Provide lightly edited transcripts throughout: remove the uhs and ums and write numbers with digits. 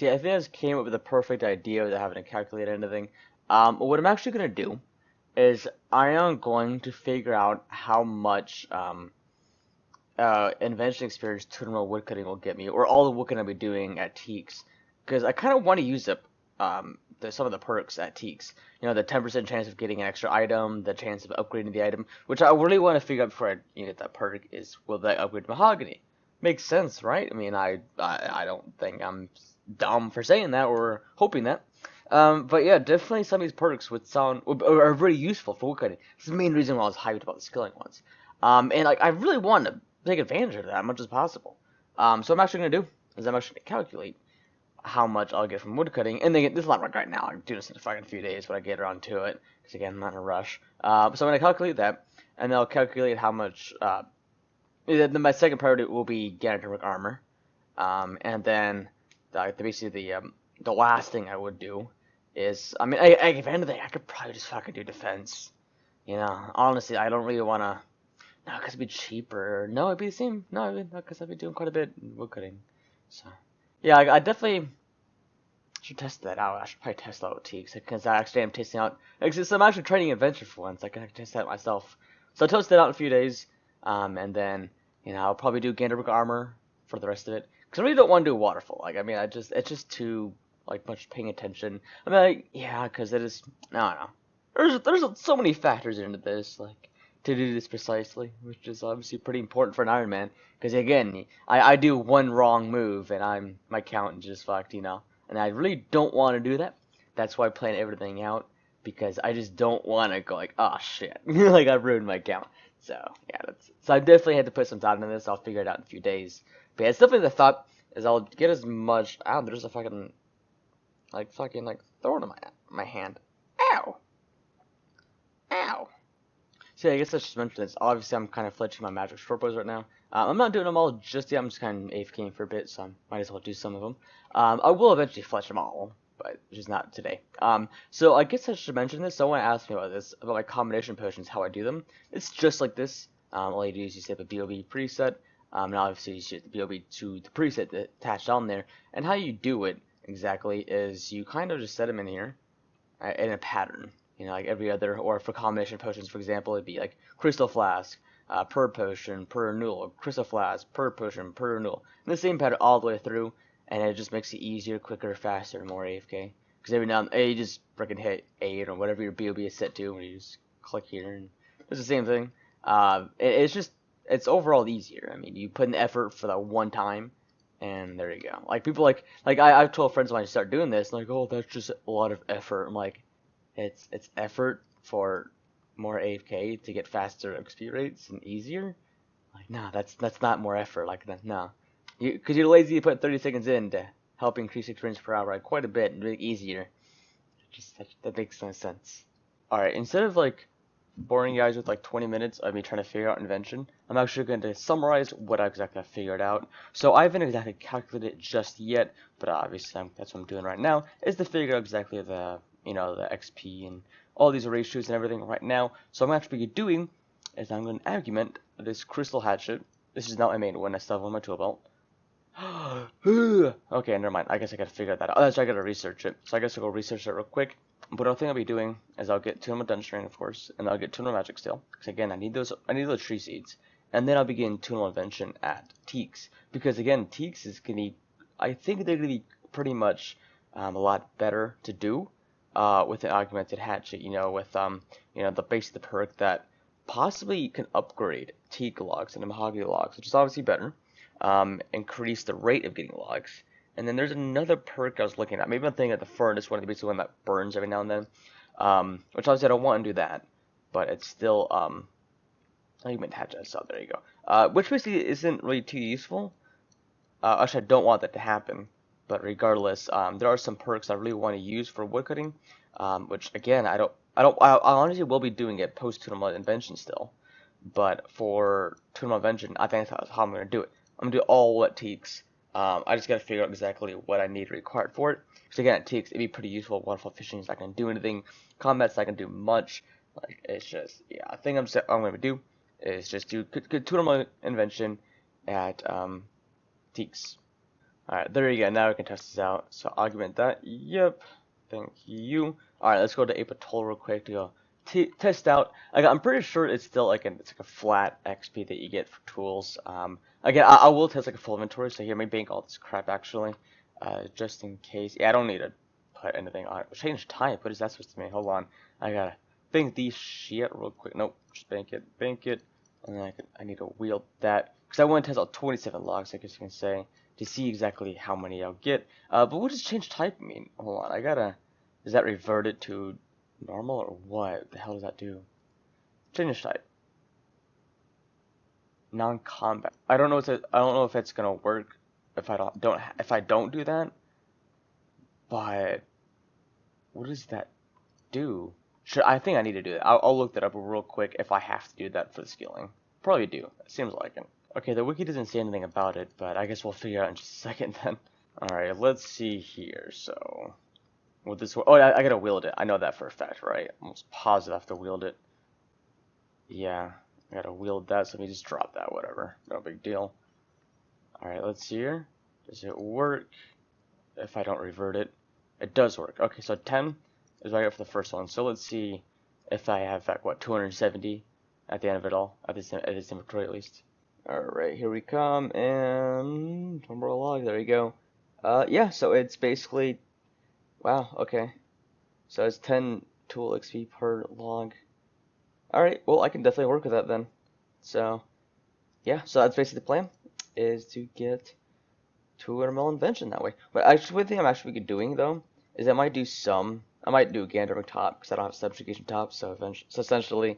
See, I think I just came up with the perfect idea without having to calculate anything. What I'm actually gonna do is I am going to figure out how much invention experience tutorial woodcutting will get me, or all the woodcutting I'll be doing at Teaks, because I kind of want to use up some of the perks at Teaks. You know, the 10% chance of getting an extra item, the chance of upgrading the item, which I really want to figure out before I get that perk is, will that upgrade mahogany? Makes sense, right? I mean, I don't think I'm dumb for saying that or hoping that. But yeah, definitely some of these perks would sound are very useful for woodcutting. This is the main reason why I was hyped about the skilling ones. And like I really want to take advantage of that as much as possible. So what I'm actually gonna do is I'm actually gonna calculate how much I'll get from woodcutting, and then this is not like right now. I do this in a fucking few days when I get around to it, because again, I'm not in a rush. So I'm gonna calculate that, and then I'll calculate how much. Then my second priority will be Ganadric armor, and then basically the last thing I would do is, I mean, if anything, I could probably just fucking do defense. You know, honestly, I don't really wanna. No, because it'd be cheaper. No, it'd be the same. No, because I'd be doing quite a bit in woodcutting. So, yeah, I definitely should test that out. I should probably test that out Teaks, because I actually am testing out. Because I'm actually training Invention for once. I can test that myself. So I'll test that out in a few days. And then, I'll probably do Ganderberg armor for the rest of it. Because I really don't want to do waterfall. Like, I mean, it's just too, like, much paying attention. I mean, like, yeah, because it is, I don't know. There's so many factors into this, like, to do this precisely, which is obviously pretty important for an Ironman. Because again, I do one wrong move and my count is just fucked, And I really don't want to do that. That's why I plan everything out, because I just don't want to go like, oh shit, like I ruined my count. So yeah, so I definitely had to put some thought into this. I'll figure it out in a few days. But yeah, it's definitely the thought is I'll get as much. Ow, there's a fucking thorn in my hand. Ow, ow. So yeah, I guess I should mention this. Obviously, I'm kind of fletching my magic short bows right now. I'm not doing them all just yet. I'm just kind of AFKing for a bit, so I might as well do some of them. I will eventually fletch them all, but just not today. So I guess I should mention this. Someone asked me about this, about my combination potions, how I do them. It's just like this. All you do is you set the BOB preset, and obviously you set the BOB to the preset attached on there. And how you do it exactly is you kind of just set them in here in a pattern. Like every other, or for combination potions, for example, it'd be like Crystal Flask, per potion, per renewal, Crystal Flask, per potion, per renewal. And the same pattern all the way through, and it just makes it easier, quicker, faster, and more AFK. Because every now and then, you just freaking hit 8 or whatever your BOB is set to, and you just click here, and it's the same thing. It's overall easier. I mean, you put in effort for that one time, and there you go. Like, people I've told friends when I start doing this, like, oh, that's just a lot of effort. I'm like, it's effort for more AFK to get faster XP rates and easier. Like, nah, that's not more effort. Like that, no. Because you're lazy, you put 30 seconds in to help increase experience per hour, like, quite a bit and make it easier. That makes no sense. Alright, instead of like boring you guys with like 20 minutes of me trying to figure out invention, I'm actually going to summarize what I exactly figured out. So I haven't exactly calculated it just yet, but obviously that's what I'm doing right now, is to figure out exactly the XP and all these ratios and everything right now. So I'm actually doing is I'm going to augment this crystal hatchet. This is not my main one. I still have on my tool belt. Okay, never mind. I guess I gotta figure that out. Oh, I gotta research it. So I guess I'll go research it real quick. But the thing I'll be doing is I'll get 2 of my Dungeon, of course, and I'll get 2 of my Magic Steel. Because again, I need those tree seeds. And then I'll begin 2 of Invention at Teaks. Because again, Teaks is gonna be, I think they're gonna be pretty much a lot better to do with an augmented hatchet. With the base of the perk that possibly can upgrade teak logs into mahogany logs, which is obviously better. Increase the rate of getting logs. And then there's another perk I was looking at. Maybe I'm thinking of the furnace one, basically one that burns every now and then. Which obviously I don't want to do that, but it's still augment hatchet. So there you go. Which basically isn't really too useful. Actually, I don't want that to happen. But regardless, there are some perks I really want to use for woodcutting. Which again, I honestly will be doing it post Tournament Invention still. But for Tournament Invention, I think that's how I'm gonna do it. I'm gonna do all at Teaks. I just gotta figure out exactly what I need required for it. Because again, at Teaks, it'd be pretty useful. Waterfall fishing is not gonna do anything. Combat's not gonna do much. Like, it's just, yeah. I think I'm gonna do is just do Tournament Invention at Teaks. Alright, there you go. Now we can test this out. So augment that. Yep. Thank you. Alright, let's go to Apatoll real quick to go test out. Like, I'm pretty sure it's still like it's like a flat XP that you get for tools. Again, I will test like a full inventory. So here, maybe bank all this crap actually, just in case. Yeah, I don't need to put anything on it. Change type. What is that supposed to mean? Hold on. I gotta think these shit real quick. Nope. Just bank it, and then I need to wield that because I want to test out 27 logs. I guess you can say, to see exactly how many I'll get. But what does change type mean? Hold on, I gotta. Does that revert it to normal or what? The hell does that do? Change type. Non-combat. I don't know. I don't know if it's gonna work if I don't do that. But what does that do? I think I need to do that. I'll look that up real quick if I have to do that for the skilling. Probably do. It seems like it. Okay, the wiki doesn't say anything about it, but I guess we'll figure it out in just a second then. Alright, let's see here. So, with this, oh, I gotta wield it. I know that for a fact, right? I'm almost positive I have to wield it. Yeah, I gotta wield that, so let me just drop that, whatever. No big deal. Alright, let's see here. Does it work if I don't revert it? It does work. Okay, so 10 is what I got for the first one. So let's see if I have, like, what, 270 at the end of it all, at this inventory at least. Alright, here we come, and number log, there you go. Yeah, so it's basically, wow, okay. So it's 10 tool XP per log. Alright, well, I can definitely work with that then. So, yeah, so that's basically the plan, is to get 200 mil invention that way. But actually, the thing I'm actually doing, though, is I might do Gandalf top, because I don't have subjugation top, so essentially,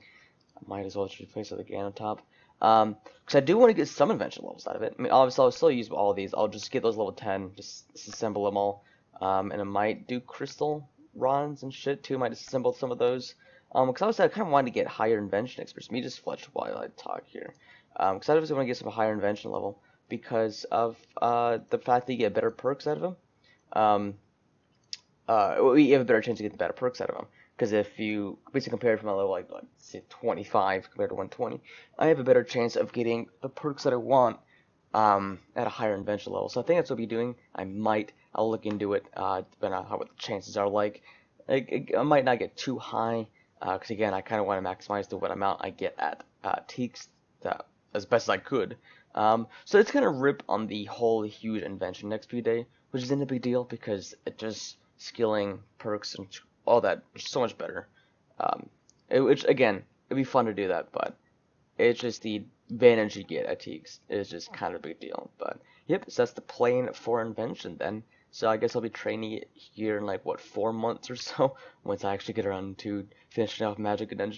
I might as well just replace it with the Gandalf top. Because I do want to get some invention levels out of it. I mean, obviously, I'll still use all of these. I'll just get those level 10, just disassemble them all. And I might do crystal rods and shit, too. I might disassemble some of those. Because obviously, I kind of wanted to get higher invention experience. Let me just fletch while I talk here. Because I obviously want to get some higher invention level because of the fact that you get better perks out of them. You have a better chance of getting better perks out of them. Because if you basically compare it from a level like say 25 compared to 120, I have a better chance of getting the perks that I want at a higher invention level. So I think that's what I'll be doing. I'll look into it, depending on what the chances are like. I might not get too high, because again, I kind of want to maximize the what amount I get at Teaks as best as I could. So it's gonna rip on the whole huge invention XP day, which isn't a big deal because it just skilling perks and all that is so much better. Which again, it'd be fun to do that, but it's just the advantage you get at Teaks is just kind of a big deal. But yep, so that's the plan for invention then. So I guess I'll be training it here in like what 4 months or so once I actually get around to finishing off Magic and Dungeons.